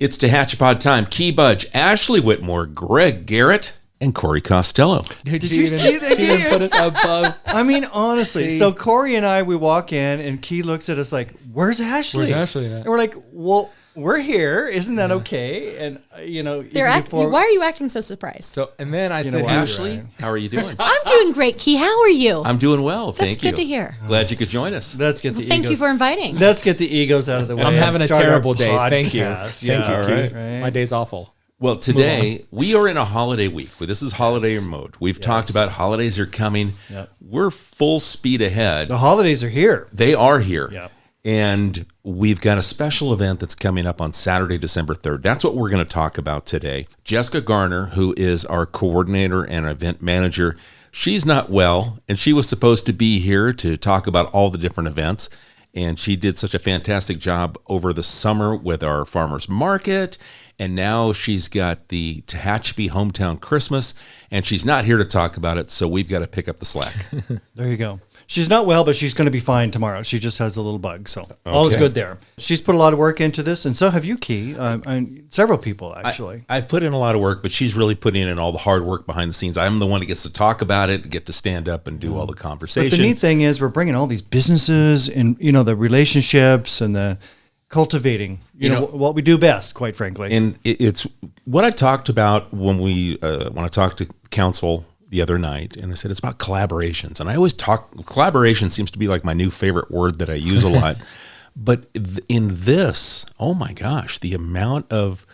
It's Tehachapi time. Key Budge, Ashley Whitmore, Greg Garrett, and Corey Costello. Did you see that? She even put us above. I mean, honestly. So Corey and I, we walk in, and Key looks at us like, "Where's Ashley? Where's Ashley at?" And we're like, "Well, we're here. Isn't that okay?" And why are you acting so surprised? So, and then I said, Ashley, how are you doing? I'm doing great, Key. How are you? I'm doing well. Thank you. That's good to hear. Glad you could join us. Let's get the egos. Thank you for inviting. Let's get the egos out of the way. I'm having a Start our terrible day. Thank you. podcast. Thank you, all Key. right. My day's awful. Well, today we are in a holiday week. This is holiday mode. We've talked about holidays are coming. Yep. We're full speed ahead. The holidays are here. They are here. Yep. And we've got a special event that's coming up on Saturday, December 3rd. That's what we're going to talk about today. Jessica Garner, who is our coordinator and event manager, she's not well, and she was supposed to be here to talk about all the different events. And she did such a fantastic job over the summer with our farmers market. And now she's got the Tehachapi Hometown Christmas, and she's not here to talk about it, so we've got to pick up the slack. There you go. She's not well, but she's going to be fine tomorrow. She just has a little bug, so all is good there. She's put a lot of work into this, and so have you, Key. And several people, actually. I've put in a lot of work, but she's really putting in all the hard work behind the scenes. I'm the one that gets to talk about it, get to stand up and do all the conversation. But the neat thing is we're bringing all these businesses and, the relationships and the cultivating, what we do best, quite frankly. And it's what I talked about when I talked to council the other night, and I said it's about collaborations. And I always collaboration seems to be like my new favorite word that I use a lot. But in this, oh my gosh, the amount of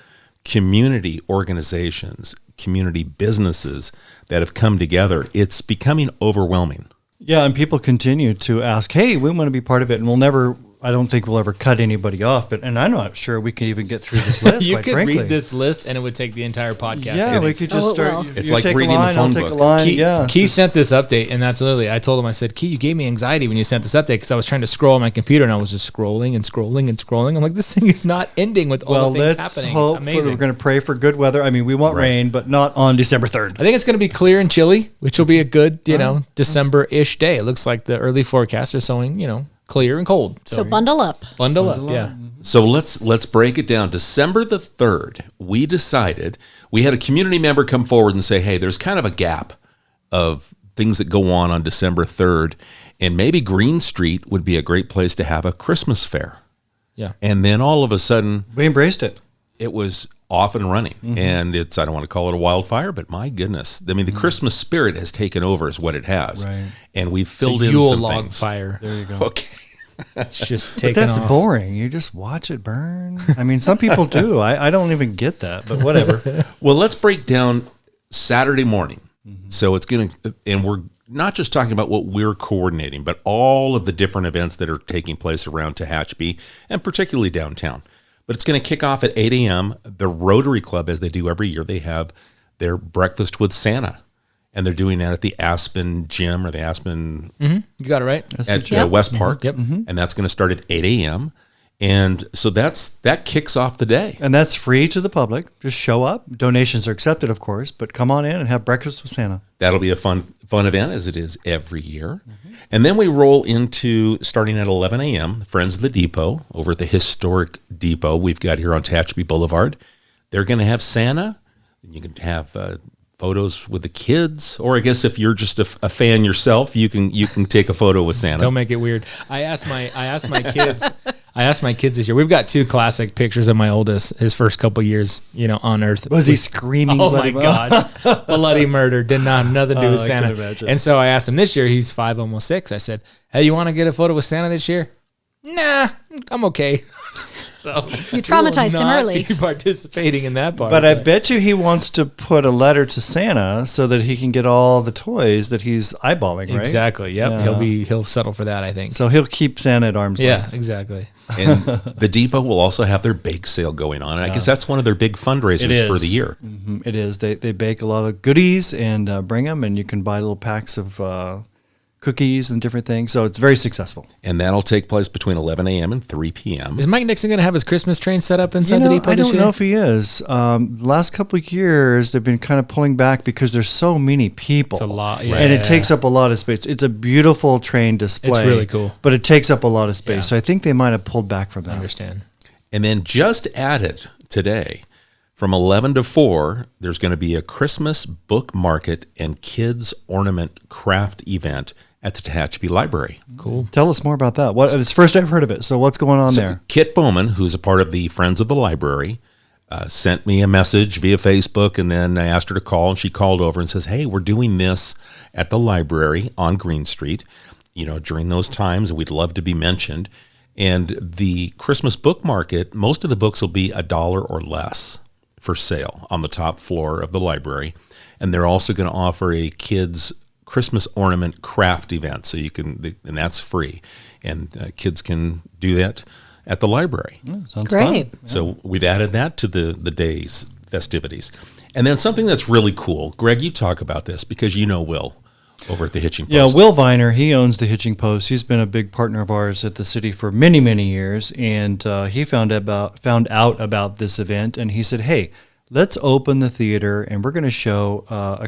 community organizations, community businesses that have come together, it's becoming overwhelming. Yeah, and people continue to ask, hey, we want to be part of it, and I don't think we'll ever cut anybody off, and I'm not sure we can even get through this list, You quite could frankly. read this list, and it would take the entire podcast. Yeah, we could just start. Well. It's you like take reading a the line, phone I'll take book. a line. Key sent this update, and that's literally, I told him, I said, Key, you gave me anxiety when you sent this update because I was trying to scroll on my computer, and I was just scrolling and scrolling and scrolling. I'm like, this thing is not ending with all the things let's happening. hope It's amazing. we're going to pray for good weather. I mean, we want rain, but not on December 3rd. I think it's going to be clear and chilly, which will be a good, December-ish day. It looks like the early forecast are showing, clear and cold. So bundle up. Bundle up, yeah. So let's break it down. December the 3rd, we decided, we had a community member come forward and say, hey, there's kind of a gap of things that go on December 3rd, and maybe Green Street would be a great place to have a Christmas fair. Yeah. And then all of a sudden, We embraced it. it was off and running. And I don't want to call it a wildfire, but my goodness. I mean, the Christmas spirit has taken over is what it has. Right. And we've filled It's a in Yule some log things. fire. There you go. Okay. It's just But taking that's off. boring. You just watch it burn. I mean, some people do. I don't even get that, but whatever. Well, let's break down Saturday morning. So it's going to, and we're not just talking about what we're coordinating, but all of the different events that are taking place around Tehachapi and particularly downtown. But it's going to kick off at 8 a.m. The Rotary Club, as they do every year, they have their breakfast with Santa. And they're doing that at the Aspen Gym or the Aspen You got it right. at West Park. Yep. And that's going to start at 8 a.m. And so that kicks off the day. And that's free to the public. Just show up. Donations are accepted, of course, but come on in and have breakfast with Santa. That'll be a fun event, as it is every year. And then we roll into, starting at 11 a.m., Friends of the Depot, over at the historic depot we've got here on Tehachapi Boulevard. They're going to have Santa. You can have photos with the kids, or I guess if you're just a fan yourself, you can take a photo with Santa. Don't make it weird. I asked my kids. I asked my kids this year. We've got two classic pictures of my oldest, his first couple years, on Earth. Was he screaming? Oh my God. Bloody murder. Did not have nothing to do with I Santa. can imagine. And so I asked him this year, he's 5, almost 6. I said, hey, you want to get a photo with Santa this year? Nah, I'm okay. So You traumatized him early. Be participating in that part. But I bet you he wants to put a letter to Santa so that he can get all the toys that he's eyeballing, right? Exactly. Yep. Yeah. He'll settle for that, I think. So he'll keep Santa at arm's Yeah, length. exactly. And the depot will also have their bake sale going on. And I guess that's one of their big fundraisers for the year. Mhm, it is. They bake a lot of goodies and bring them, and you can buy little packs of cookies and different things. So it's very successful. And that'll take place between 11 a.m. and 3 p.m. Is Mike Nixon going to have his Christmas train set up inside the depot I this don't year? know if he is. The last couple of years, they've been kind of pulling back because there's so many people. It's a lot, And yeah. it takes up a lot of space. It's a beautiful train display. It's really cool. But it takes up a lot of space. Yeah. So I think they might have pulled back from that. I understand. And then just added today. From 11 to 4, there's going to be a Christmas book market and kids ornament craft event at the Tehachapi Library. Cool. Tell us more about that. It's the first I've heard of it. So what's going on there? Kit Bowman, who's a part of the Friends of the Library, sent me a message via Facebook, and then I asked her to call, and she called over and says, hey, we're doing this at the library on Green Street, during those times, and we'd love to be mentioned. And the Christmas book market, most of the books will be $1 or less for sale on the top floor of the library. And they're also going to offer a kids' Christmas ornament craft event, so and that's free. And kids can do that at the library. Sounds Great. fun. So we've added that to the day's festivities. And then something that's really cool, Greg, you talk about this because Will over at the Hitching Post. Yeah, Will Viner, he owns the Hitching Post. He's been a big partner of ours at the city for many, many years, and he found out about this event, and he said, hey, let's open the theater, and we're going to show a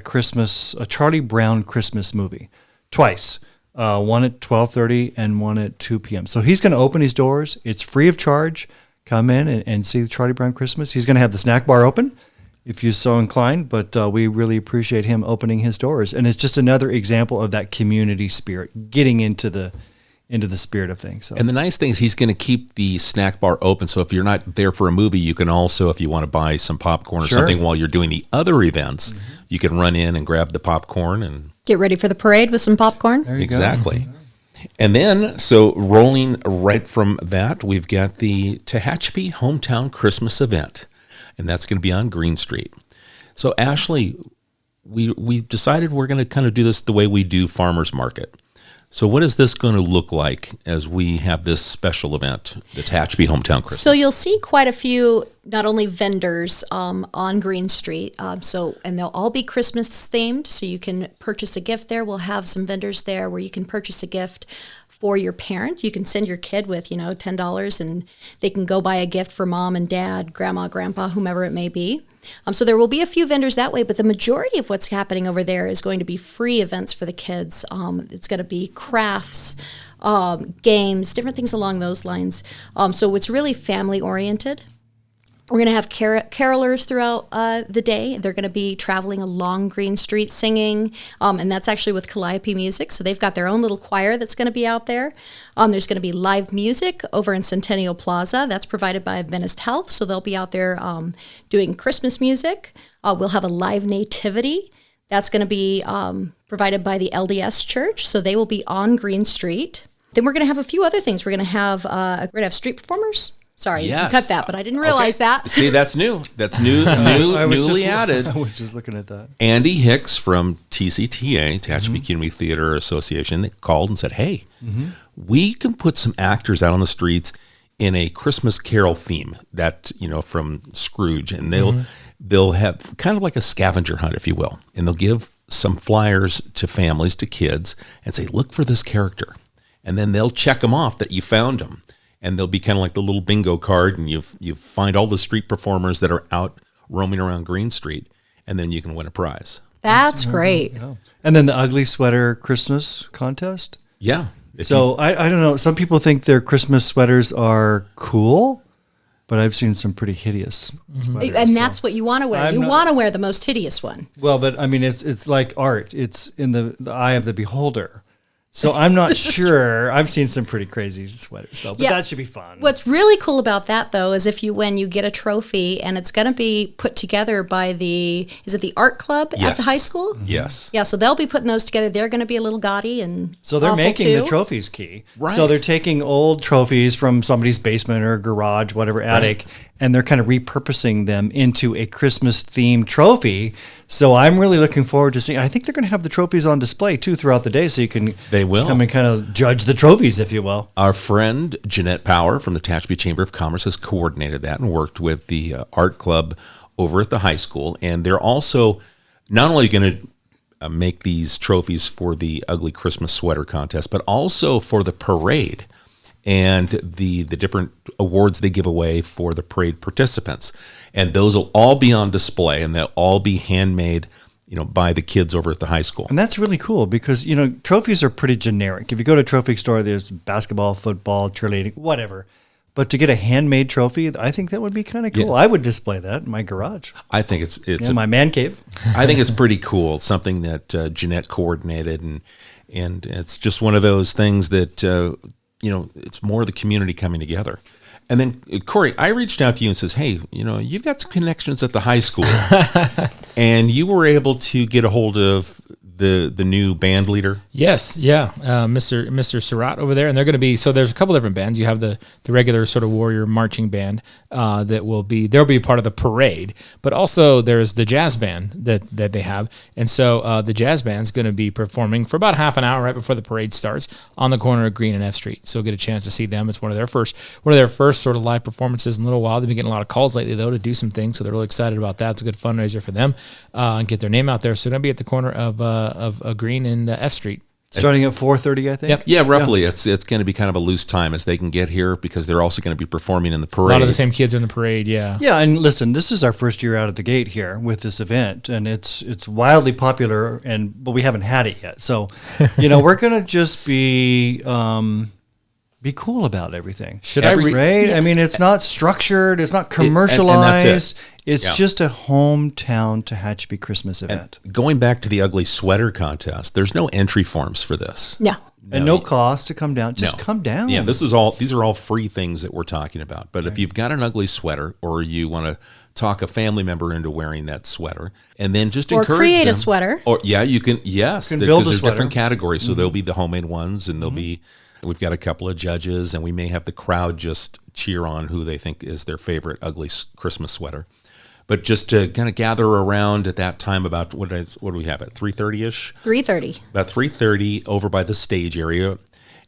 Charlie Brown Christmas movie twice, one at 12:30 and one at 2 p.m. So he's going to open his doors. It's free of charge. Come in and see the Charlie Brown Christmas. He's going to have the snack bar open, if you're so inclined, but we really appreciate him opening his doors. And it's just another example of that community spirit, getting into the spirit of things. So. And the nice thing is he's going to keep the snack bar open, so if you're not there for a movie, you can also, if you want to buy some popcorn or something while you're doing the other events, you can run in and grab the popcorn and Get ready for the parade with some popcorn. There you exactly. Go. And then, so rolling right from that, we've got the Tehachapi Hometown Christmas event. And that's going to be on Green Street. So, Ashley, we decided we're going to kind of do this the way we do Farmers Market. So what is this going to look like as we have this special event, the Tehachapi Hometown Christmas? So you'll see quite a few, not only vendors on Green Street, and they'll all be Christmas themed, so you can purchase a gift there. We'll have some vendors there where you can purchase a gift for your parent. You can send your kid with, $10, and they can go buy a gift for mom and dad, grandma, grandpa, whomever it may be. So there will be a few vendors that way, but the majority of what's happening over there is going to be free events for the kids. It's going to be crafts, games, different things along those lines. So it's really family oriented. We're going to have carolers throughout the day. They're going to be traveling along Green Street singing, and that's actually with Calliope Music. So they've got their own little choir that's going to be out there. There's going to be live music over in Centennial Plaza. That's provided by Adventist Health, so they'll be out there doing Christmas music. We'll have a live nativity. That's going to be provided by the LDS Church, so they will be on Green Street. Then we're going to have a few other things. We're going to have street performers. Sorry, yes. You cut that, but I didn't realize that. See, that's new. That's newly added. I was just looking at that. Andy Hicks from TCTA, Tehachapi Community Theater Association, they called and said, hey, we can put some actors out on the streets in a Christmas Carol theme that, from Scrooge, and they'll have kind of like a scavenger hunt, if you will, and they'll give some flyers to families, to kids, and say, look for this character. And then they'll check them off that you found them. And they'll be kind of like the little bingo card, and you find all the street performers that are out roaming around Green Street, and then you can win a prize. That's great. Yeah. And then the ugly sweater Christmas contest. Yeah. So I don't know. Some people think their Christmas sweaters are cool, but I've seen some pretty hideous sweaters. And that's what you want to wear. You want to wear the most hideous one. Well, but I mean, it's like art. It's in the eye of the beholder. So I'm not sure. I've seen some pretty crazy sweaters, though, but that should be fun. What's really cool about that, though, is if you win, you get a trophy, and it's going to be put together by is it the art club at the high school? Yes. Yeah, so they'll be putting those together. They're going to be a little gaudy and so they're awful making too. the trophies key. Right. So they're taking old trophies from somebody's basement or garage, whatever attic, and they're kind of repurposing them into a Christmas-themed trophy. So I'm really looking forward to seeing. I think they're going to have the trophies on display too throughout the day, so you can come and kind of judge the trophies, if you will. Our friend Jeanette Power from the Tehachapi Chamber of Commerce has coordinated that and worked with the art club over at the high school, and they're also not only going to make these trophies for the ugly Christmas sweater contest, but also for the parade and the different awards they give away for the parade participants. And those will all be on display, and they'll all be handmade, by the kids over at the high school. And that's really cool because, trophies are pretty generic. If you go to a trophy store, there's basketball, football, cheerleading, whatever. But to get a handmade trophy, I think that would be kind of cool. Yeah. I would display that in my garage, I think it's in my man cave. I think it's pretty cool. Something that Jeanette coordinated, and it's just one of those things that it's more of the community coming together. And then Corey, I reached out to you and says, "Hey, you've got some connections at the high school, and you were able to get a hold of the new band leader." Yes, yeah, Mr. Surratt over there, and they're going to be. So there's a couple different bands. You have the regular sort of warrior marching band they'll be part of the parade, but also there's the jazz band that they have, and so the jazz band's going to be performing for about half an hour right before the parade starts on the corner of Green and F Street. So get a chance to see them. It's one of their first sort of live performances in a little while. They've been getting a lot of calls lately though to do some things, so they're really excited about that. It's a good fundraiser for them and get their name out there. So they're going to be at the corner of Green and F Street. Starting at 4:30, I think. Yep. Yeah, roughly. It's going to be kind of a loose time as they can get here because they're also going to be performing in the parade. A lot of the same kids are in the parade, yeah. Yeah, and listen, this is our first year out of the gate here with this event, and it's wildly popular, but we haven't had it yet. So, we're gonna just be cool about everything. Should I read? Right? Yeah. I mean, it's not structured, it's not commercialized. And that's it. It's just a hometown Tehachapi Christmas event. And going back to the ugly sweater contest, there's no entry forms for this. No. And no cost to come down. Just No. come down. Yeah, these are all free things that we're talking about. But if you've got an ugly sweater, or you want to talk a family member into wearing that sweater, and then just Or encourage create them. a sweater. Or you can. Yes, You can build a there's sweater. different categories. So there'll be the homemade ones, and there'll be. We've got a couple of judges, and we may have the crowd just cheer on who they think is their favorite ugly Christmas sweater. But just to kind of gather around at that time, about what do we have at 3:30ish? 3:30. About 3:30 over by the stage area,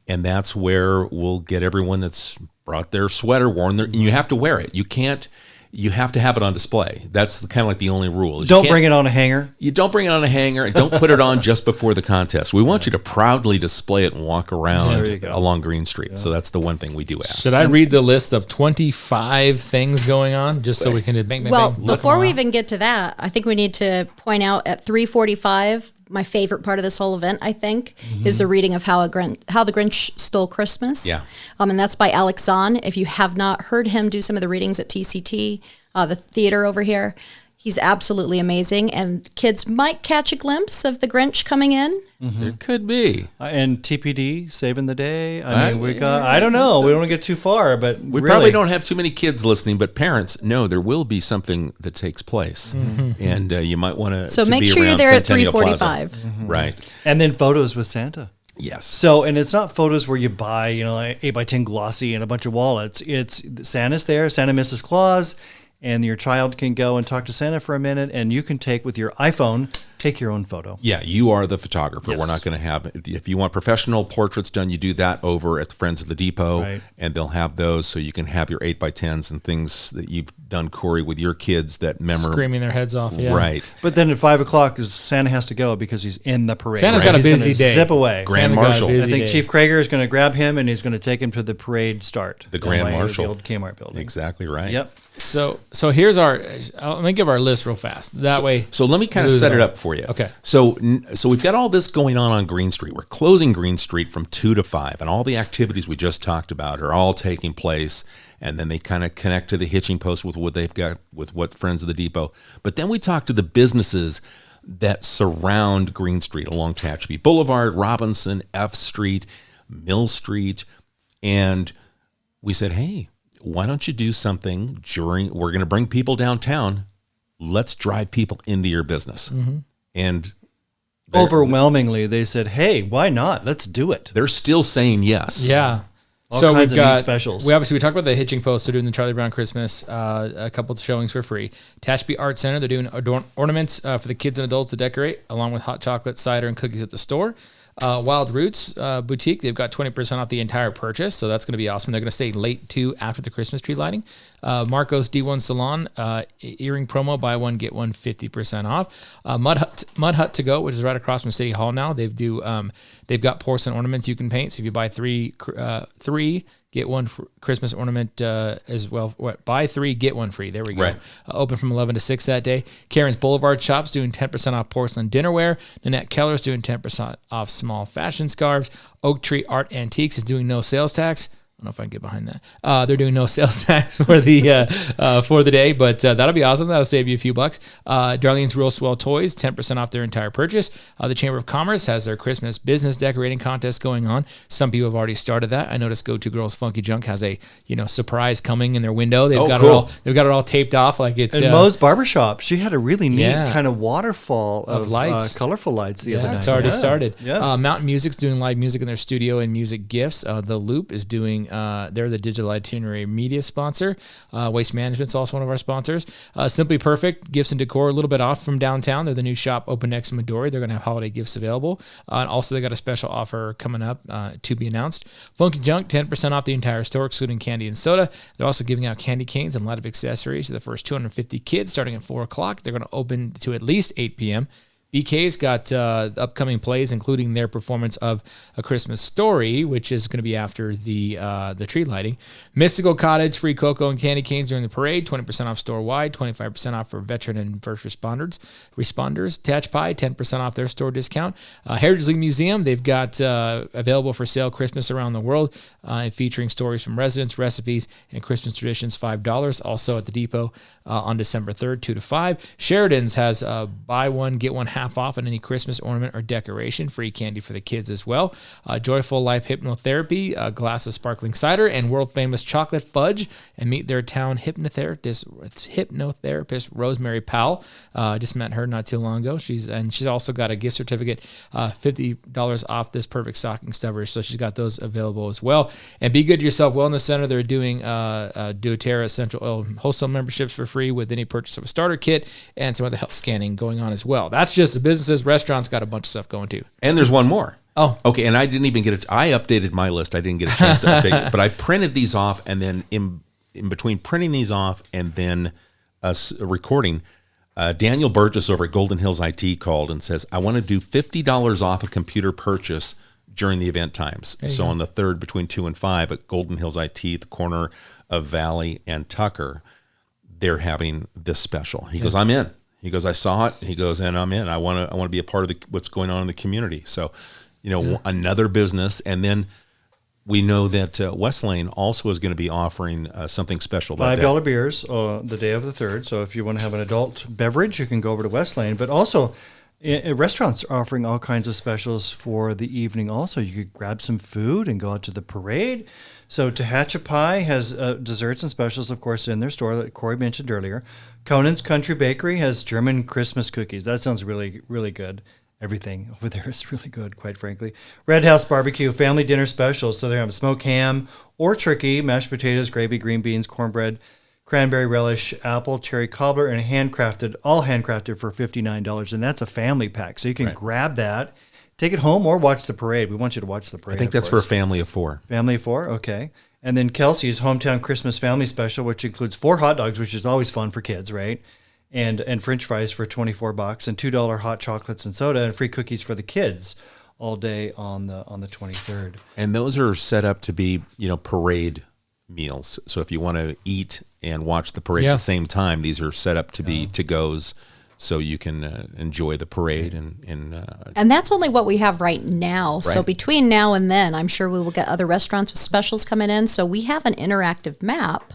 and that's where we'll get everyone that's brought their sweater, worn their. And you have to wear it. You can't. You have to have it on display. That's kind of like the only rule. Don't bring it on a hanger. You don't bring it on a hanger, and don't put it on just before the contest. We want you to proudly display it and walk around There you go. along Green Street. So that's the one thing we do ask. Should I read the list of 25 things going on just so we can bang. Well, look before them we all? even get to that, I think we need to point out at 3:45, my favorite part of this whole event, I think, is the reading of How the Grinch Stole Christmas. Yeah. And that's by Alex Zahn. If you have not heard him do some of the readings at TCT, the theater over here, he's absolutely amazing. And kids might catch a glimpse of the Grinch coming in. There could be. And TPD saving the day. I mean, I don't know. We don't want to get too far, but We really, probably don't have too many kids listening, but parents, no, there will be something that takes place, and you might want to. So make be sure you're around there at Centennial Plaza. 3:45. Right. And then photos with Santa. Yes. So, and it's not photos where you buy, like 8x10 glossy and a bunch of wallets. It's Santa's there, Santa Mrs. Claus, and your child can go and talk to Santa for a minute, and you can take with your iPhone, take your own photo. Yeah, you are the photographer. Yes. We're not going to have, if you want professional portraits done, you do that over at the Friends of the Depot, Right. and they'll have those so you can have your 8x10s and things that you've done, Corey, with your kids that screaming their heads off, yeah. Right. But then at 5 o'clock, Santa has to go because he's in the parade. Santa's right? got a He's busy gonna day. Zip away. Grand Santa got a Marshal. I busy think day. Chief Krager is going to grab him and he's going to take him to the parade start. The Grand By Marshal. The old Kmart building. Exactly right. Yep. So here's let me give our list real fast. That way. So let me kind of lose set it it all. up for you. Okay. So we've got all this going on Green Street. We're closing Green Street from 2 to 5, and all the activities we just talked about are all taking place. And then they kind of connect to the hitching post with what they've got with what Friends of the Depot. But then we talk to the businesses that surround Green Street along Tehachapi Boulevard, Robinson, F Street, Mill Street, and we said, hey, why don't you do something we're going to bring people downtown. Let's drive people into your business. And Overwhelmingly, they said, hey, why not? Let's do it. they're still saying yes. Yeah. All So kinds we've of neat got specials. We talked about the hitching post. They're doing the Charlie Brown Christmas, a couple of showings for free. Tehachapi Art Center, they're doing ornaments for the kids and adults to decorate, along with hot chocolate, cider, and cookies at the store. Wild Roots Boutique, they've got 20% off the entire purchase, so that's going to be awesome. They're going to stay late too after the Christmas tree lighting. Marco's D1 Salon, earring promo, buy one get one 50% off. Mud Hut to go, which is right across from City Hall now. They've got porcelain ornaments you can paint. So if you buy three get one Christmas ornament as well. Buy three, get one free. There we go. Right. Open from 11 to 6 that day. Karen's Boulevard Shops doing 10% off porcelain dinnerware. Nanette Keller's doing 10% off small fashion scarves. Oak Tree Art Antiques is doing no sales tax. don't know if I can get behind that. They're doing no sales tax for the day, but that'll be awesome. That'll save you a few bucks. Darlene's Real Swell Toys, 10% off their entire purchase. The Chamber of Commerce has their Christmas business decorating contest going on. Some people have already started that. I noticed Go To Girls Funky Junk has a surprise coming in their window. They've got cool. They've got it all taped off like it's. And Moe's Barbershop, she had a really neat Yeah. kind of waterfall of lights. colorful lights the other night. It's already started. Yeah. Mountain Music's doing live music in their studio and music gifts. The Loop is doing, they're the digital itinerary media sponsor. Waste Management's also one of our sponsors. Simply Perfect, gifts and decor, a little bit off from downtown. They're the new shop open next to Midori. They're going to have holiday gifts available. And also, they got a special offer coming up to be announced. Funky Junk, 10% off the entire store, excluding candy and soda. They're also giving out candy canes and a lot of accessories to the first 250 kids starting at 4 o'clock. They're going to open to at least 8 p.m. BK's got upcoming plays, including their performance of A Christmas Story, which is going to be after the tree lighting. Mystical Cottage, free cocoa and candy canes during the parade, 20% off store-wide, 25% off for veteran and first responders. Tehachapi, 10% off their store discount. Heritage League Museum, they've got available for sale Christmas Around the World, featuring stories from residents, recipes, and Christmas traditions, $5. Also at the Depot on December 3rd, 2 to 5. Sheridan's has buy one, get one half off on any Christmas ornament or decoration. Free candy for the kids as well. Joyful Life Hypnotherapy, a glass of sparkling cider, and world famous chocolate fudge. And meet their town hypnotherapist Rosemary Powell. Just met her not too long ago. She's also got a gift certificate, $50 off this perfect stocking stuffer. So she's got those available as well. And Be Good to Yourself Wellness Center, they're doing doTERRA Essential Oil wholesale memberships for free with any purchase of a starter kit, and some other health scanning going on as well. That's just the businesses. Restaurants got a bunch of stuff going too. And there's one more. Oh. Okay, and I didn't even get it. I updated my list. I didn't get a chance to update it, but I printed these off, and then in between printing these off and then us recording, Daniel Burgess over at Golden Hills IT called and says, I want to do $50 off a computer purchase during the event times. So on the 3rd between 2 and 5 at Golden Hills IT, the corner of Valley and Tucker, they're having this special. He goes, I'm in. He goes, I saw it. He goes, and I'm in. I want to be a part of what's going on in the community. So, another business. And then we know that West Lane also is going to be offering something special. $5 beers the day of the 3rd. So if you want to have an adult beverage, you can go over to West Lane. But also, restaurants are offering all kinds of specials for the evening also. You could grab some food and go out to the parade. So Tehachapi has desserts and specials, of course, in their store that Corey mentioned earlier. Conan's Country Bakery has German Christmas cookies. That sounds really, really good. Everything over there is really good, quite frankly. Red House Barbecue, family dinner specials. So they have smoked ham or turkey, mashed potatoes, gravy, green beans, cornbread, cranberry relish, apple, cherry cobbler, and all handcrafted for $59. And that's a family pack. So you can grab that, take it home, or watch the parade. We want you to watch the parade. I think that's for a family of 4. Family of 4, okay. And then Kelsey's Hometown Christmas Family Special, which includes 4 hot dogs, which is always fun for kids, right? And French fries for $24, and $2 hot chocolates and soda, and free cookies for the kids all day on the 23rd. And those are set up to be, parade meals. So if you want to eat and watch the parade at the same time, these are set up to be to-goes, so you can enjoy the parade. And that's only what we have right now. Right. So between now and then, I'm sure we will get other restaurants with specials coming in. So we have an interactive map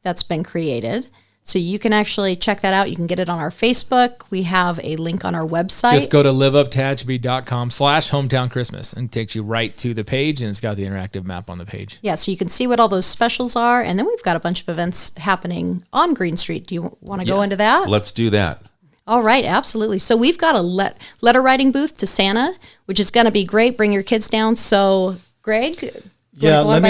that's been created. So you can actually check that out. You can get it on our Facebook. We have a link on our website. Just go to liveuptehachapi.com/hometown Christmas, and it takes you right to the page, and it's got the interactive map on the page. Yeah, so you can see what all those specials are. And then we've got a bunch of events happening on Green Street. Do you want to go into that? Let's do that. All right, absolutely. So we've got a letter writing booth to Santa, which is going to be great. Bring your kids down. So, Greg? Yeah, I'm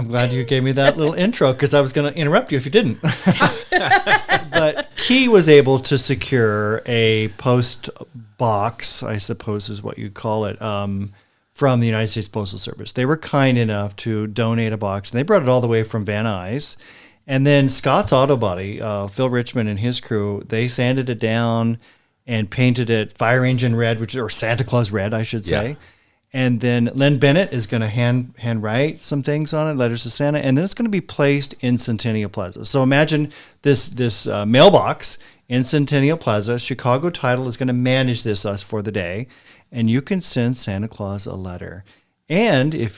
glad you gave me that little intro, because I was going to interrupt you if you didn't. But Key was able to secure a post box, I suppose is what you'd call it, from the United States Postal Service. They were kind enough to donate a box, and they brought it all the way from Van Nuys. And then Scott's Auto Body, Phil Richmond and his crew, they sanded it down and painted it fire engine red, or Santa Claus red, I should say. Yeah. And then Len Bennett is going to hand write some things on it, letters to Santa, and then it's going to be placed in Centennial Plaza. So imagine this mailbox in Centennial Plaza. Chicago Title is going to manage this for the day, and you can send Santa Claus a letter. And if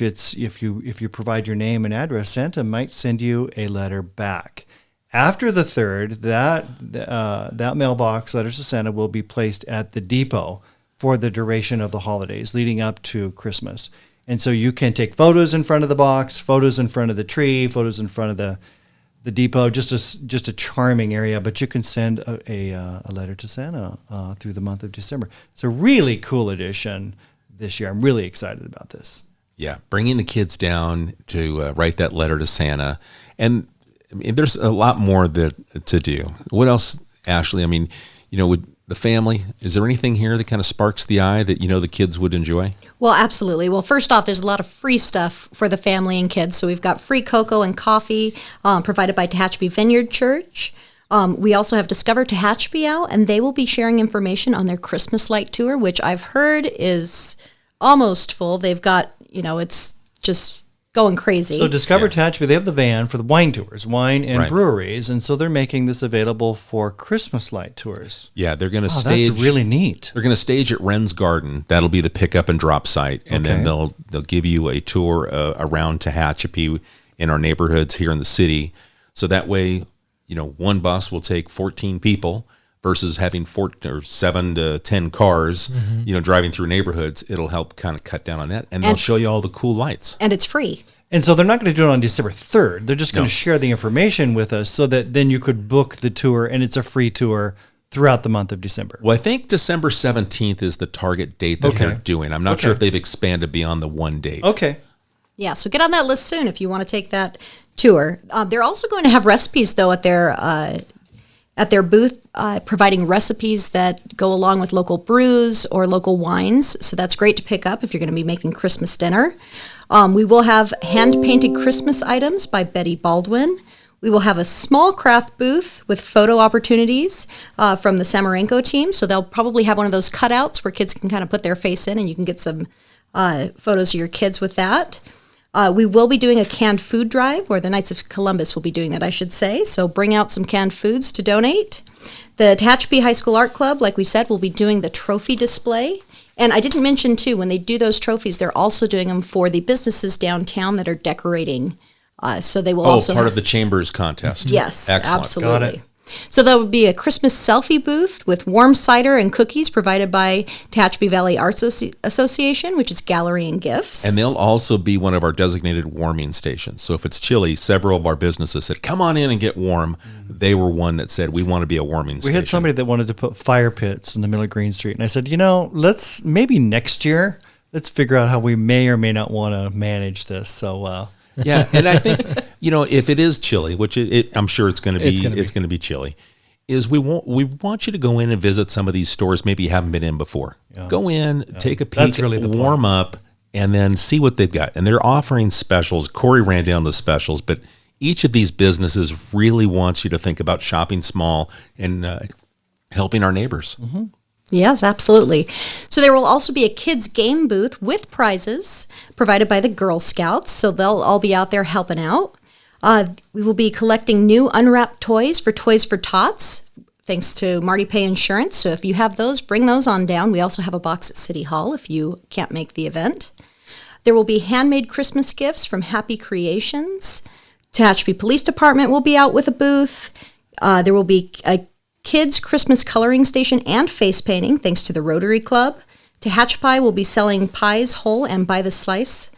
you provide your name and address, Santa might send you a letter back. After the 3rd, that mailbox, Letters to Santa, will be placed at the depot for the duration of the holidays leading up to Christmas. And so you can take photos in front of the box, photos in front of the tree, photos in front of the depot, just a charming area. But you can send a letter to Santa through the month of December. It's a really cool addition this year. I'm really excited about this. Yeah, bringing the kids down to write that letter to Santa. And I mean, there's a lot more to do. What else, Ashley? I mean, with the family, is there anything here that kind of sparks the eye that the kids would enjoy? Well, absolutely. Well, first off, there's a lot of free stuff for the family and kids. So we've got free cocoa and coffee provided by Tehachapi Vineyard Church. We also have Discover Tehachapi out, and they will be sharing information on their Christmas light tour, which I've heard is almost full. They've got, it's just going crazy. So Discover Tehachapi, they have the van for the wine tours, wine and Right. breweries, and so they're making this available for Christmas light tours. Yeah, they're going to stage. That's really neat. They're going to stage at Wren's Garden. That'll be the pick up and drop site, and then Okay. they'll give you a tour around Tehachapi in our neighborhoods here in the city. So that way, one bus will take 14 people versus having 7 to 10 cars, driving through neighborhoods. It'll help kind of cut down on that, and they'll show you all the cool lights. And it's free. And so they're not going to do it on December 3rd. They're just going No. to share the information with us so that then you could book the tour, and it's a free tour throughout the month of December. Well, I think December 17th is the target date that Okay. they're doing. I'm not sure if they've expanded beyond the one date. Okay. Yeah, so get on that list soon if you want to take that tour. They're also going to have recipes, though, at their booth, providing recipes that go along with local brews or local wines. So that's great to pick up if you're going to be making Christmas dinner. We will have hand-painted Christmas items by Betty Baldwin. We will have a small craft booth with photo opportunities from the Samarenko team. So they'll probably have one of those cutouts where kids can kind of put their face in and you can get some photos of your kids with that. We will be doing a canned food drive, or the Knights of Columbus will be doing that, I should say. So bring out some canned foods to donate. The Tehachapi High School Art Club, like we said, will be doing the trophy display. And I didn't mention, too, when they do those trophies, they're also doing them for the businesses downtown that are decorating. So they will also part of the Chambers contest. Yes, Excellent. absolutely. Got it. So there will be a Christmas selfie booth with warm cider and cookies provided by Tehachapi Valley Arts Association, which is Gallery and Gifts. And they'll also be one of our designated warming stations. So if it's chilly, several of our businesses said, come on in and get warm. They were one that said, we want to be a warming station. We had somebody that wanted to put fire pits in the middle of Green Street. And I said, let's maybe next year, let's figure out how we may or may not want to manage this. So, Yeah, and I think if it is chilly, which I'm sure it's going to be, it's going to be chilly. Is we want you to go in and visit some of these stores maybe you haven't been in before. Yeah. Go in, take a peek, That's really the warm plan. up, and then see what they've got. And they're offering specials. Corey ran down the specials, but each of these businesses really wants you to think about shopping small and helping our neighbors. Mm-hmm. Yes, absolutely. So there will also be a kids game booth with prizes provided by the Girl Scouts. So they'll all be out there helping out. We will be collecting new unwrapped toys for Toys for Tots, thanks to Marty Pay Insurance. So if you have those, bring those on down. We also have a box at City Hall if you can't make the event. There will be handmade Christmas gifts from Happy Creations. Tehachapi Police Department will be out with a booth. There will be a kids Christmas coloring station and face painting, thanks to the Rotary Club. Tehachapi will be selling pies whole and by the slice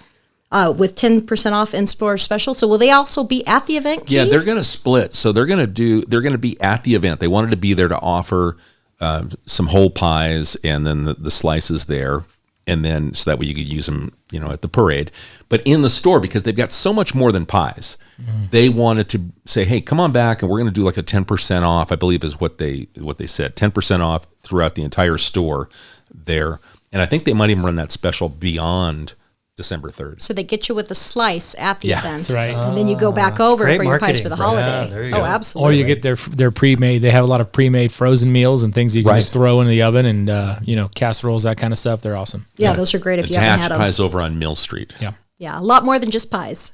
with 10% off in-store special. So will they also be at the event, Keith? Yeah, they're going to split. So they're going to be at the event. They wanted to be there to offer some whole pies and then the slices there. And then so that way you could use them, at the parade. But in the store, because they've got so much more than pies, they wanted to say, hey, come on back and we're going to do like a 10% off, I believe is what they said, 10% off throughout the entire store there. And I think they might even run that special beyond December 3rd. So they get you with a slice at the event. That's right. And then you go back over great for your pies marketing. for the Yeah, holiday. there you Oh, go. absolutely. Or you get their pre-made. They have a lot of pre-made frozen meals and things you can Right. just throw in the oven and casseroles, that kind of stuff. They're awesome. Yeah, those are great if The you haven't had them. Tehachapi's over on Mill Street. Yeah. Yeah, a lot more than just pies.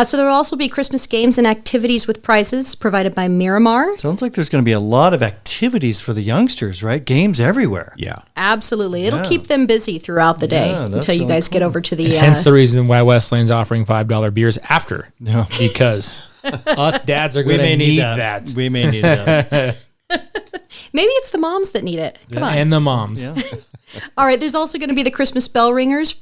So there will also be Christmas games and activities with prizes provided by Miramar. Sounds like there's going to be a lot of activities for the youngsters, right? Games everywhere. Yeah. Absolutely. It'll Yeah. keep them busy throughout the day Yeah, that's until you really guys get cool. over to the... Hence the reason why Westlane's offering $5 beers after. Yeah. Because us dads are We going to may need need that. We may need that. Maybe it's the moms that need it. Come on. And the moms. Yeah. All right, there's also going to be the Christmas bell ringers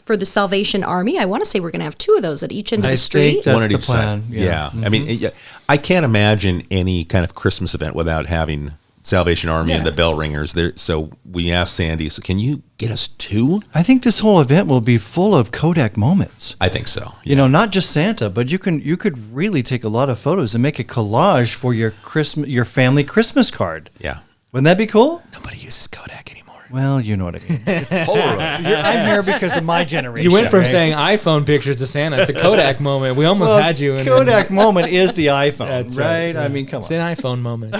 for the Salvation Army. I want to say we're going to have 2 of those at each end of I the street. think that's One at the each side. plan. Yeah. Mm-hmm. I mean, I can't imagine any kind of Christmas event without having Salvation Army and the bell ringers there. So we asked Sandy, so can you get us 2? I think this whole event will be full of Kodak moments. I think so. You know, not just Santa, but you could really take a lot of photos and make a collage for your family Christmas card. Yeah. Wouldn't that be cool? Nobody uses Kodak anymore. Well, you know what I mean. Polaroid. I'm here because of my generation. You went from right? saying iPhone pictures to Santa to Kodak moment. We almost Well, had you. In Kodak moment is the iPhone, That's right? right. I mean, come It's on. an iPhone moment.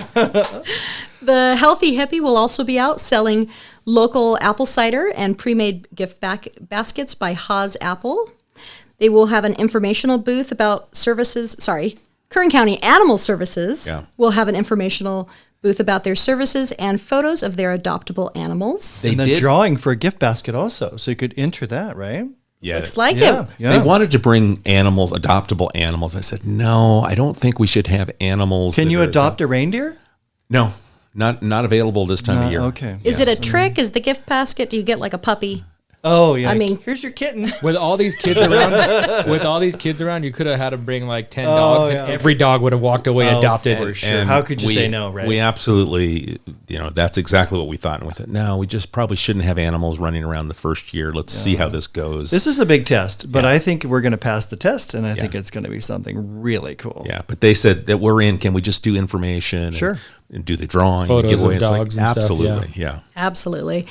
The Healthy Hippie will also be out selling local apple cider and pre-made gift baskets by Haas Apple. They will have an informational booth about services. Kern County Animal Services will have an informational booth about their services and photos of their adoptable animals. They And the did. drawing for a gift basket also, so you could enter that, right? Yeah. Looks like Yeah, it. yeah. They wanted to bring animals, adoptable animals. I said, no, I don't think we should have animals. Can that you are- adopt a reindeer? No, not available this time of year. Okay. Is it a trick? Is the gift basket? Do you get like a puppy? Oh yeah. I mean- here's your kitten. With all these kids around, you could have had to bring like 10 dogs, yeah. and every dog would have walked away adopted. for sure. And How could you we- say no, right? We absolutely, that's exactly what we thought. And we said, no, we just probably shouldn't have animals running around the first year. Let's see how this goes. This is a big test, but I think we're going to pass the test, and I think it's going to be something really cool. Yeah, but they said that we're in. Can we just do information? Sure. And do the drawing, Photos and giveaway? of It's like, dogs and stuff, absolutely, yeah. Absolutely.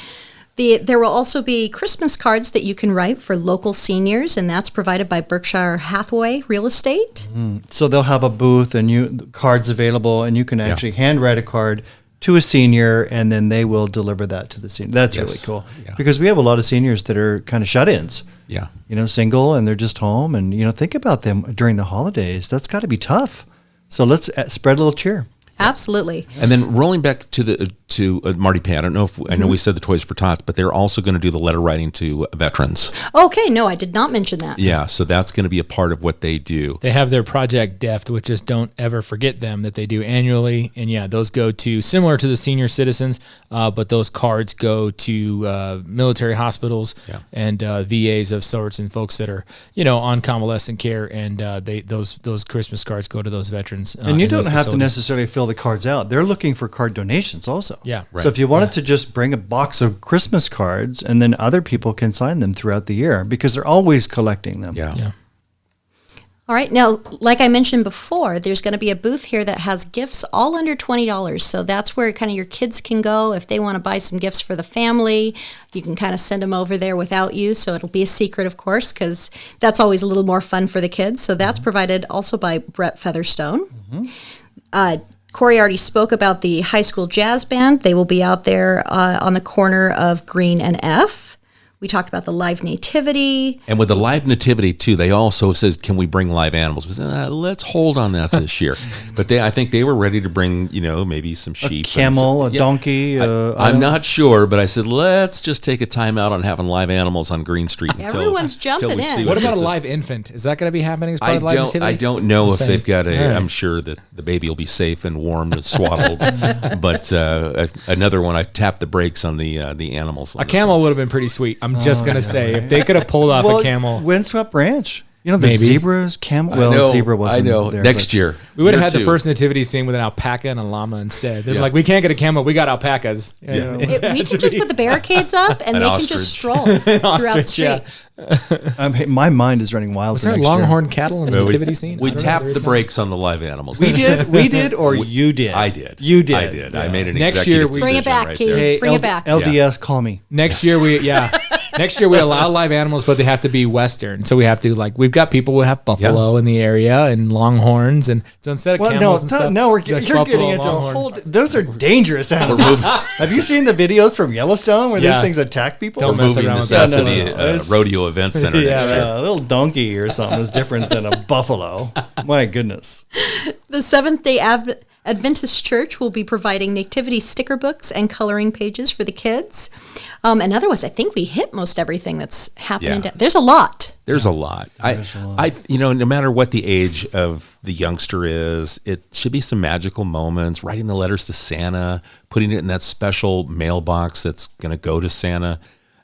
There will also be Christmas cards that you can write for local seniors, and that's provided by Berkshire Hathaway Real Estate. So they'll have a booth and cards available, and you can actually handwrite a card to a senior, and then they will deliver that to the senior. That's Yes. really cool Yeah. because we have a lot of seniors that are kind of shut-ins. Yeah. Single, and they're just home, and think about them during the holidays. That's got to be tough. So let's spread a little cheer. Absolutely. And then rolling back to Marty Pan, I don't know if I know we said the Toys for Tots, but they're also going to do the letter writing to veterans. Okay, no, I did not mention that. Yeah, so that's going to be a part of what they do. They have their Project Deft, which is Don't Ever Forget Them, that they do annually. And yeah, those go to, similar to the senior citizens, but those cards go to military hospitals and VAs of sorts and folks that are, on convalescent care. And those Christmas cards go to those veterans. And you in don't those have to facilities. necessarily fill the cards out. They're looking for card donations also. Yeah. So if you wanted to just bring a box of Christmas cards, and then other people can sign them throughout the year because they're always collecting them. Yeah. All right, now, like I mentioned before, there's going to be a booth here that has gifts all under $20. So that's where kind of your kids can go if they want to buy some gifts for the family. You can kind of send them over there without you. So it'll be a secret, of course, because that's always a little more fun for the kids. So that's provided also by Brett Featherstone. Corey already spoke about the high school jazz band. They will be out there on the corner of Green and F. We talked about the live nativity. And with the live nativity too, they also says, "Can we bring live animals?" We said, let's hold on that this year. But I think they were ready to bring, maybe some sheep, A camel, a donkey. I'm not sure, but I said, let's just take a time out on having live animals on Green Street. Everyone's jumping we in. see What about a this is. live infant? Is that going to be happening as part I of the live don't. nativity? I don't know if Same. they've got a. All right. I'm sure that the baby will be safe and warm and swaddled. But another one, I tapped the brakes on the animals. on A this camel would have been pretty sweet. I'm just going to say, if they could have pulled off a camel. Windswept Ranch. The Maybe. zebras, camel. one. Well, I know, zebra wasn't I know. there. Next but- year, We would have year had the two. first nativity scene with an alpaca and a llama instead. They're Yeah. like, we can't get a camel, we got alpacas. We can just put the barricades up and An they can just ostrich. stroll throughout the Ostrich, street. yeah. My mind is running wild. Was for there next year. longhorn cattle in the nativity scene? We I don't know. tapped There the is brakes on the live animals. We did, or you did. I did. You did. I did. I made an Next executive year we- decision Bring it back, right Keith. there. Hey, Bring it back. LDS, call me. Next year, Next year we allow live animals, but they have to be Western. So we have to we've got people who have buffalo in the area and longhorns, and so instead of camels and stuff, no, you're getting into a whole. Those are dangerous animals. Have you seen the videos from Yellowstone where these things attack people? Don't We're mess moving around this with out that. to the rodeo event center next year. A little donkey or something is different than a buffalo. My goodness. The Seventh-day Adventist Church will be providing nativity sticker books and coloring pages for the kids. And otherwise, I think we hit most everything that's happening. Yeah. There's a lot. There's a lot. No matter what the age of the youngster is, it should be some magical moments, writing the letters to Santa, putting it in that special mailbox that's going to go to Santa.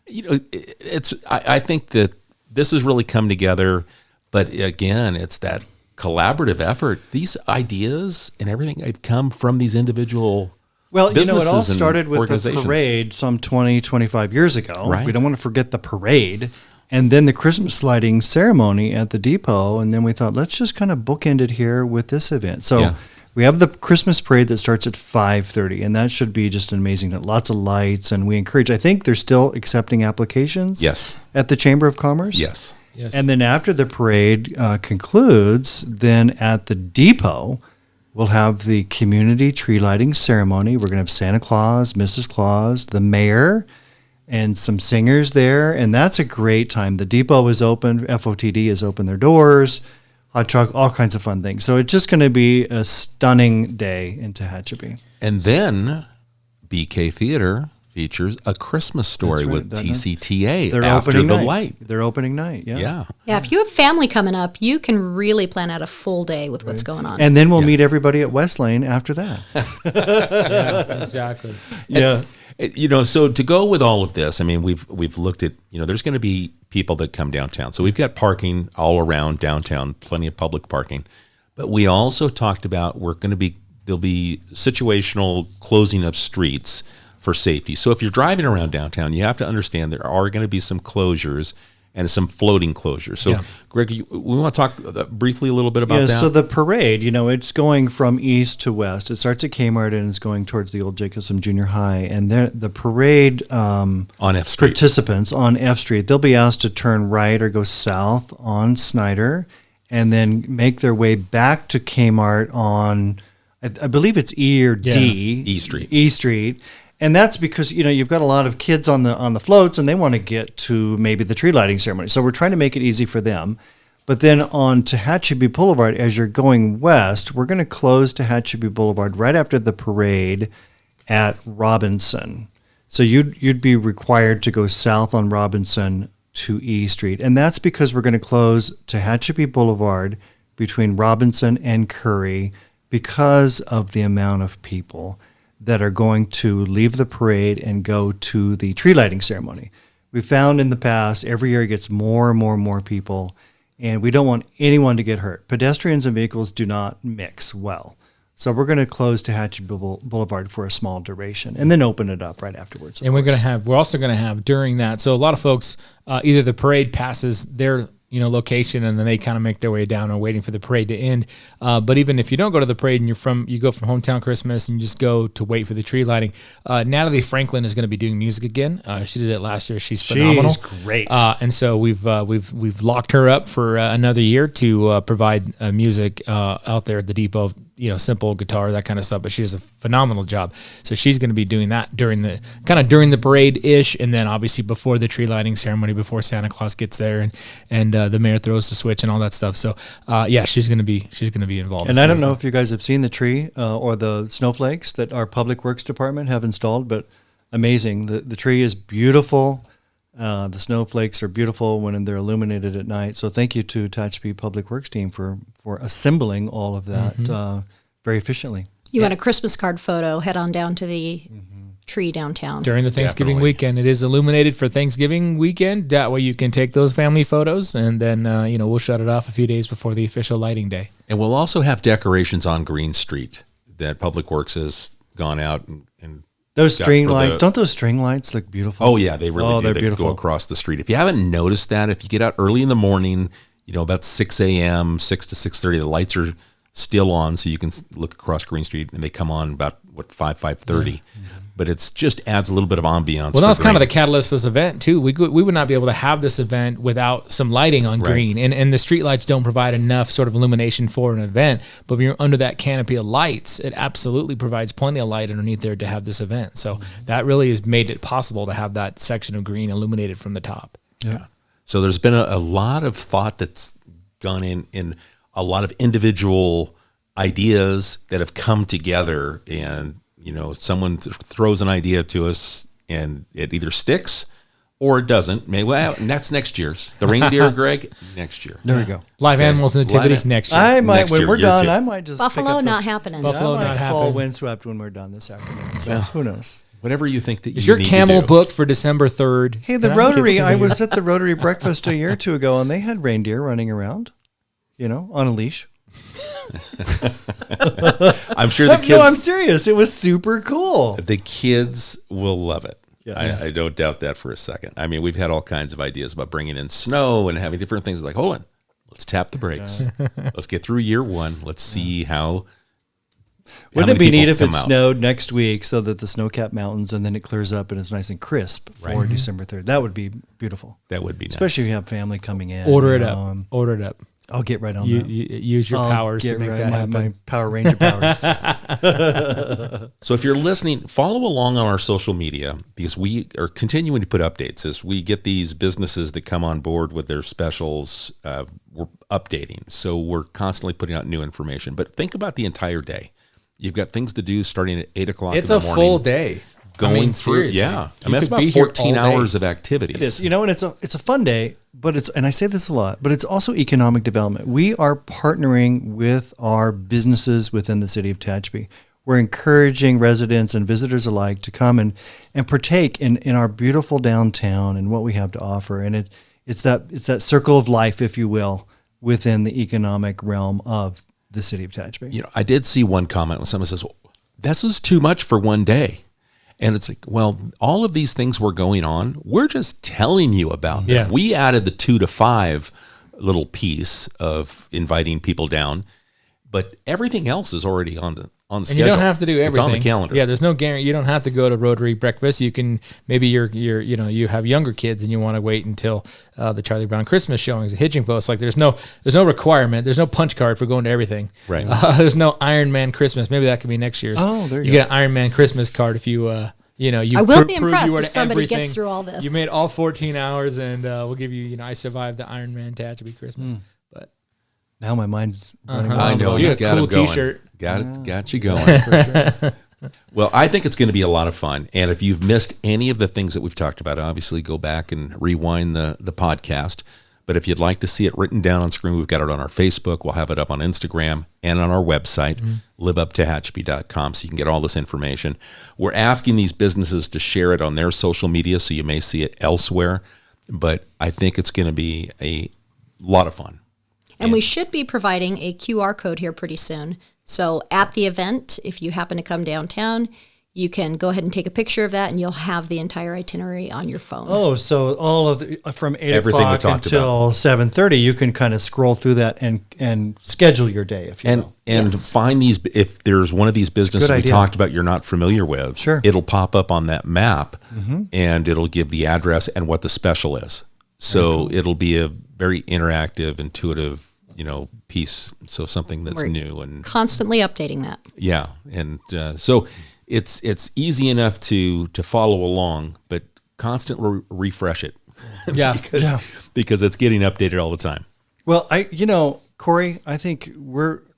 I think that this has really come together, but again, it's that collaborative effort. These ideas and everything have come from these individual it all businesses started and with the organizations. parade some 20, 25 years ago. Right. We don't want to forget the parade. And then the Christmas lighting ceremony at the depot. And then we thought, let's just kind of bookend it here with this event. So we have the Christmas parade that starts at 5:30, and that should be just an amazing, lots of lights. And we encourage, I think they're still accepting applications at the Chamber of Commerce. Yes. And then after the parade concludes, then at the depot, we'll have the community tree lighting ceremony. We're going to have Santa Claus, Mrs. Claus, the mayor, and some singers there. And that's a great time. The depot is open. FOTD has opened their doors. Hot chocolate, all kinds of fun things. So it's just going to be a stunning day in Tehachapi. And then BK Theater features A Christmas Story with TCTA after the light. Their opening night, Yeah. Yeah, if you have family coming up, you can really plan out a full day with what's going on. And then we'll meet everybody at West Lane after that. Exactly. So to go with all of this, I mean, we've looked at, there's going to be people that come downtown. So we've got parking all around downtown, plenty of public parking. But we also talked about there'll be situational closing of streets for safety. So if you're driving around downtown, you have to understand there are going to be some closures and some floating closures. So, Greg, we want to talk briefly a little bit about that. So the parade, it's going from east to west. It starts at Kmart and is going towards the old Jacobson Junior High. And the parade on F Street participants on F Street, they'll be asked to turn right or go south on Snyder and then make their way back to Kmart on, I believe it's E or D. E Street. And that's because, you've got a lot of kids on the floats and they want to get to maybe the tree lighting ceremony. So we're trying to make it easy for them. But then on Tehachapi Boulevard, as you're going west, we're going to close Tehachapi Boulevard right after the parade at Robinson. So you'd be required to go south on Robinson to E Street. And that's because we're going to close Tehachapi Boulevard between Robinson and Curry because of the amount of people that are going to leave the parade and go to the tree lighting ceremony. We found in the past, every year it gets more and more and more people, and we don't want anyone to get hurt. Pedestrians and vehicles do not mix well. So we're going to close Tehachapi Boulevard for a small duration and then open it up right afterwards. And we're also going to have during that. So a lot of folks, either the parade passes their location and then they kind of make their way down and waiting for the parade to end. But even if you don't go to the parade and you go from Hometown Christmas and you just go to wait for the tree lighting, Natalie Franklin is going to be doing music again. She did it last year. She's phenomenal. She's great. And so we've locked her up for another year to provide music out there at the depot. Simple guitar, that kind of stuff, but she does a phenomenal job. So she's going to be doing that during the parade ish, and then obviously before the tree lighting ceremony, before Santa Claus gets there, and the mayor throws the switch and all that stuff. So she's going to be involved. And I don't know if you guys have seen the tree or the snowflakes that our Public Works Department have installed, but amazing. The tree is beautiful. The snowflakes are beautiful when they're illuminated at night. So thank you to Tehachapi Public Works team for assembling all of that very efficiently. You want a Christmas card photo, head on down to the tree downtown. During the Thanksgiving weekend. It is illuminated for Thanksgiving weekend. That way you can take those family photos, and then we'll shut it off a few days before the official lighting day. And we'll also have decorations on Green Street that Public Works has gone out and those string lights, don't those string lights look beautiful? Oh, yeah, they really do. They're They beautiful. go across the street. If you haven't noticed that, if you get out early in the morning, about 6 a.m., 6 to 6:30, the lights are still on, so you can look across Green Street, and they come on about, 5:30. but it's just adds a little bit of ambiance. Well, for that's kind of the green. catalyst for this event too. We would not be able to have this event without some lighting on green, and the street lights don't provide enough sort of illumination for an event. But when you're under that canopy of lights, it absolutely provides plenty of light underneath there to have this event. So that really has made it possible to have that section of green illuminated from the top. Yeah. So there's been a lot of thought that's gone in a lot of individual ideas that have come together, and someone throws an idea to us and it either sticks or it doesn't. Maybe, well, and that's next year's. The reindeer, Greg, next year. There we go. Live animals nativity next year. I might, Next when year, we're year done, two. I might just Buffalo pick up not happening. Buffalo I might not call happening. windswept when we're done this afternoon. So who knows? Whatever you think that Is you your need camel to do. booked for December 3rd? Hey, the Can I Rotary, get- I was at the Rotary breakfast a year or two ago, and they had reindeer running around, on a leash. I'm sure the kids. No, I'm serious. It was super cool. The kids will love it. Yes. I don't doubt that for a second. I mean, we've had all kinds of ideas about bringing in snow and having different things. Like, hold on, let's tap the brakes. Let's get through year one. Let's see how. Wouldn't many it be people neat if come it out. snowed next week so that the snow-capped mountains and then it clears up and it's nice and crisp for December 3rd? That would be beautiful. That would be nice. Especially if you have family coming in. Order it you up. know, Order it up. I'll get right on You that. use your I'll powers to get make right- that my, happen. my Power Ranger powers. So if you're listening, follow along on our social media, because we are continuing to put updates as we get these businesses that come on board with their specials. We're updating, so we're constantly putting out new information. But think about the entire day. You've got things to do starting at 8 o'clock. It's in a the morning, full day. going through. seriously. Yeah, I You mean, it's could about be here 14 all day. hours of activities. It is, and it's a fun day, but and I say this a lot, but it's also economic development. We are partnering with our businesses within the city of Tehachapi. We're encouraging residents and visitors alike to come and partake in our beautiful downtown and what we have to offer. And it's that circle of life, if you will, within the economic realm of the city of Tehachapi. I did see one comment when someone says, "This is too much for one day." And it's like, well, all of these things were going on. We're just telling you about them. Yeah. We added the 2 to 5 little piece of inviting people down, but everything else is already on the And schedule. you don't have to do everything. It's on the calendar. Yeah, there's no guarantee. You don't have to go to Rotary breakfast. You can maybe you have younger kids and you want to wait until the Charlie Brown Christmas showings, the hitching post. Like there's no requirement. There's no punch card for going to everything. Right. There's no Iron Man Christmas. Maybe that could be next year's. Oh, there you get an Iron Man Christmas card if you you I will be prove impressed you were if to somebody everything. gets through all this. You made all 14 hours, and we'll give you. I survived the Iron Man Tehachapi Christmas. But Now my mind's running I wild. know You you got a got cool it going. t-shirt. Got you going. Well, I think it's going to be a lot of fun. And if you've missed any of the things that we've talked about, obviously go back and rewind the podcast. But if you'd like to see it written down on screen, we've got it on our Facebook. We'll have it up on Instagram and on our website, liveuptehachapi.com, so you can get all this information. We're asking these businesses to share it on their social media, so you may see it elsewhere. But I think it's going to be a lot of fun. And we should be providing a QR code here pretty soon. So at the event, if you happen to come downtown, you can go ahead and take a picture of that, and you'll have the entire itinerary on your phone. Oh, so all of from 8 Everything we o'clock talked until 7:30, you can kind of scroll through that and schedule your day, if you will. And Yes. find these, if there's one of these businesses Good we idea. talked about you're not familiar with, Sure. it'll pop up on that map and it'll give the address and what the special is. So it'll be a very interactive, intuitive, piece. So something that's We're new and Constantly updating that. yeah. And so it's easy enough to follow along, but constantly refresh it Yeah. because it's getting updated all the time. Well, Corey, I think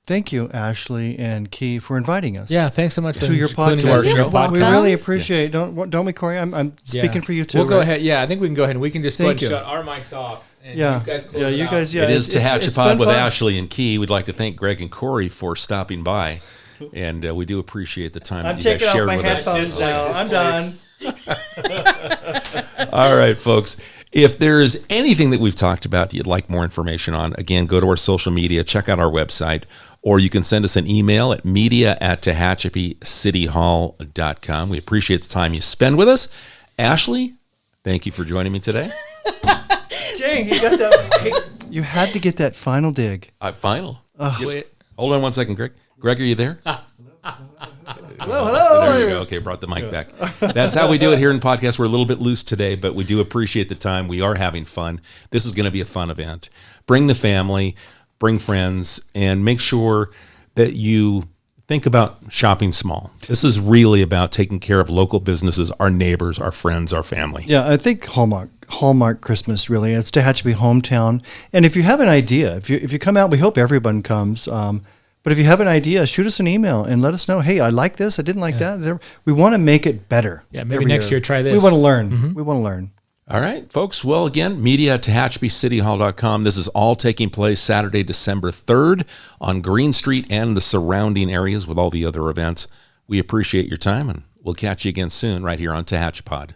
thank you, Ashley and Key, for inviting us. Yeah, thanks so much for To your including us podcast. in your welcome. We podcast. really appreciate. Don't we, Corey? I'm speaking for you too. We'll go right? ahead. Yeah, I think we can go ahead and we can just Thank go you. ahead and shut our mics off. And Yeah, you guys close yeah, it you out. guys. Yeah, It is it's Tehachapi been with fun. Ashley and Key. We'd like to thank Greg and Corey for stopping by, and we do appreciate the time I'm that you guys taking off shared my with us. headphones now. I'm done. All right, folks. If there's anything that we've talked about that you'd like more information on, again, go to our social media, check out our website, or you can send us an email at media@tehachapicityhall.com. We appreciate the time you spend with us. Ashley, thank you for joining me today. Dang, you got that. You had to get that final dig. Final. Wait. Hold on one second, Greg. Greg, are you there? Hello. There you go. Okay, brought the mic back. That's how we do it here in podcast. We're a little bit loose today, but we do appreciate the time. We are having fun. This is going to be a fun event. Bring the family, bring friends, and make sure that you think about shopping small. This is really about taking care of local businesses, our neighbors, our friends, our family. Yeah, I think Hallmark Christmas, really. It's Tehachapi hometown. And if you have an idea, if you come out, we hope everyone comes. But if you have an idea, shoot us an email and let us know, hey, I like this, I didn't like that. We want to make it better. Yeah, maybe next year try this. We want to learn. We want to learn. All right, folks. Well, again, media at TehachapiCityHall.com. This is all taking place Saturday, December 3rd on Green Street and the surrounding areas with all the other events. We appreciate your time, and we'll catch you again soon right here on Tehachapod.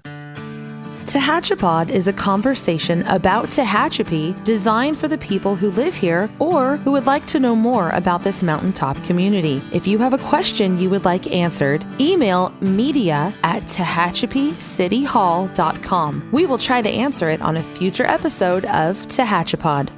Tehachapod is a conversation about Tehachapi designed for the people who live here or who would like to know more about this mountaintop community. If you have a question you would like answered, email media@TehachapiCityHall.com. We will try to answer it on a future episode of Tehachapod.